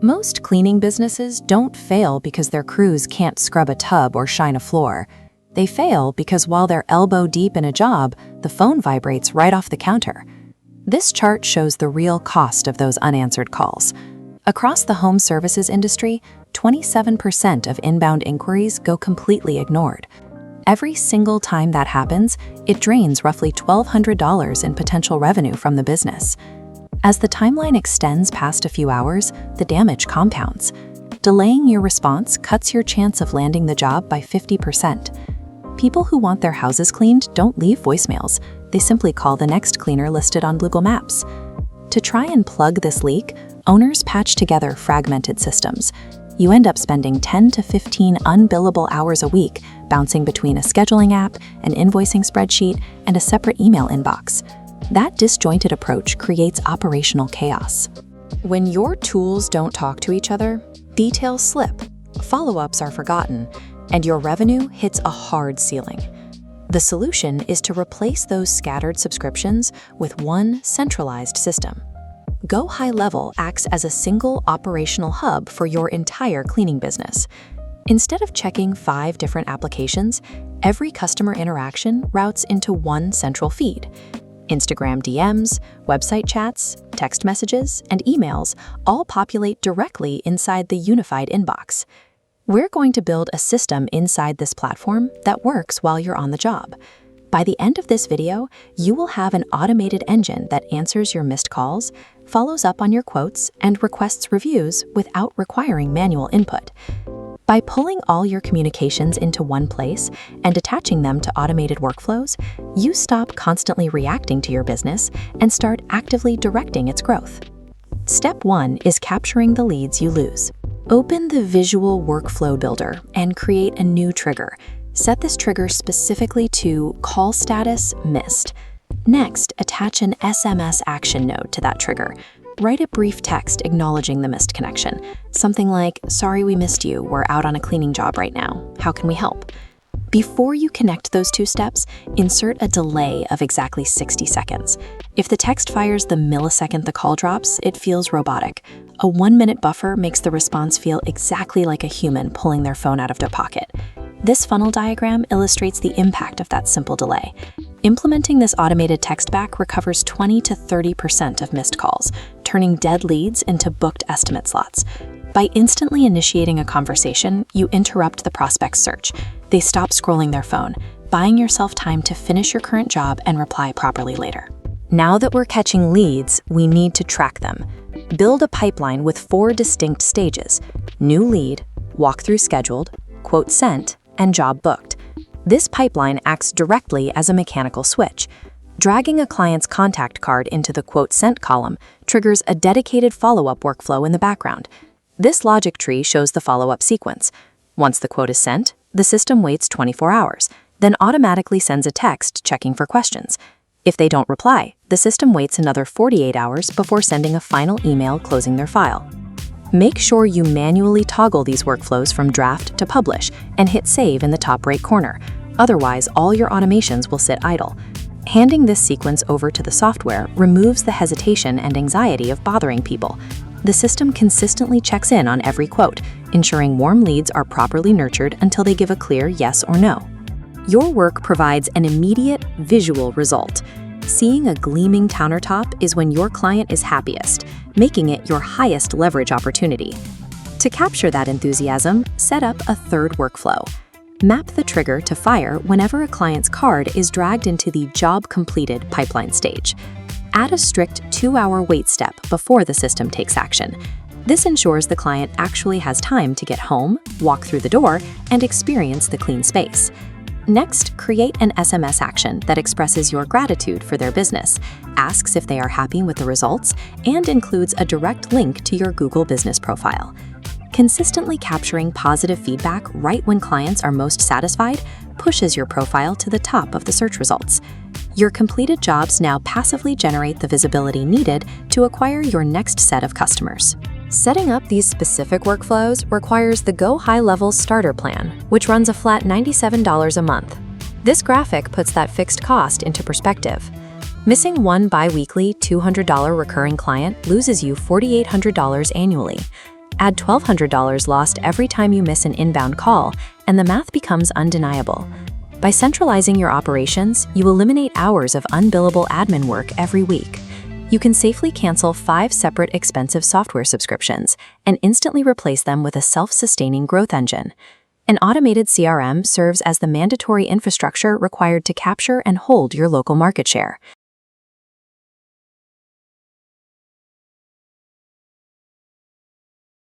Most cleaning businesses don't fail because their crews can't scrub a tub or shine a floor. They fail because while they're elbow deep in a job, the phone vibrates right off the counter. This chart shows the real cost of those unanswered calls. Across the home services industry, 27% of inbound inquiries go completely ignored. Every single time that happens, it drains roughly $1,200 in potential revenue from the business. As the timeline extends past a few hours, the damage compounds. Delaying your response cuts your chance of landing the job by 50%. People who want their houses cleaned don't leave voicemails. They simply call the next cleaner listed on Google Maps. To try and plug this leak, owners patch together fragmented systems. You end up spending 10 to 15 unbillable hours a week bouncing between a scheduling app, an invoicing spreadsheet, and a separate email inbox. That disjointed approach creates operational chaos. When your tools don't talk to each other, details slip, follow-ups are forgotten, and your revenue hits a hard ceiling. The solution is to replace those scattered subscriptions with one centralized system. GoHighLevel acts as a single operational hub for your entire cleaning business. Instead of checking 5 different applications, every customer interaction routes into one central feed. Instagram DMs, website chats, text messages, and emails all populate directly inside the unified inbox. We're going to build a system inside this platform that works while you're on the job. By the end of this video, you will have an automated engine that answers your missed calls, follows up on your quotes, and requests reviews without requiring manual input. By pulling all your communications into one place and attaching them to automated workflows, you stop constantly reacting to your business and start actively directing its growth. Step 1 is capturing the leads you lose. Open the Visual Workflow Builder and create a new trigger. Set this trigger specifically to Call Status Missed. Next, attach an SMS action node to that trigger. Write a brief text acknowledging the missed connection. Something like, "Sorry we missed you, we're out on a cleaning job right now. How can we help?" Before you connect those 2 steps, insert a delay of exactly 60 seconds. If the text fires the millisecond the call drops, it feels robotic. A 1-minute buffer makes the response feel exactly like a human pulling their phone out of their pocket. This funnel diagram illustrates the impact of that simple delay. Implementing this automated text back recovers 20 to 30% of missed calls, turning dead leads into booked estimate slots. By instantly initiating a conversation, you interrupt the prospect's search. They stop scrolling their phone, buying yourself time to finish your current job and reply properly later. Now that we're catching leads, we need to track them. Build a pipeline with 4 distinct stages: new lead, walkthrough scheduled, quote sent, and job booked. This pipeline acts directly as a mechanical switch. Dragging a client's contact card into the quote sent column triggers a dedicated follow-up workflow in the background. This logic tree shows the follow-up sequence. Once the quote is sent, the system waits 24 hours, then automatically sends a text checking for questions. If they don't reply, the system waits another 48 hours before sending a final email closing their file. Make sure you manually toggle these workflows from draft to publish and hit save in the top right corner. Otherwise, all your automations will sit idle. Handing this sequence over to the software removes the hesitation and anxiety of bothering people. The system consistently checks in on every quote, ensuring warm leads are properly nurtured until they give a clear yes or no. Your work provides an immediate visual result. Seeing a gleaming countertop is when your client is happiest, making it your highest leverage opportunity. To capture that enthusiasm, set up a 3rd workflow. Map the trigger to fire whenever a client's card is dragged into the job completed pipeline stage. Add a strict 2-hour wait step before the system takes action. This ensures the client actually has time to get home, walk through the door, and experience the clean space. Next, create an SMS action that expresses your gratitude for their business, asks if they are happy with the results, and includes a direct link to your Google business profile. Consistently capturing positive feedback right when clients are most satisfied pushes your profile to the top of the search results. Your completed jobs now passively generate the visibility needed to acquire your next set of customers. Setting up these specific workflows requires the GoHighLevel Starter Plan, which runs a flat $97 a month. This graphic puts that fixed cost into perspective. Missing one bi-weekly $200 recurring client loses you $4,800 annually. Add $1,200 lost every time you miss an inbound call, and the math becomes undeniable. By centralizing your operations, you eliminate hours of unbillable admin work every week. You can safely cancel 5 separate expensive software subscriptions and instantly replace them with a self-sustaining growth engine. An automated CRM serves as the mandatory infrastructure required to capture and hold your local market share.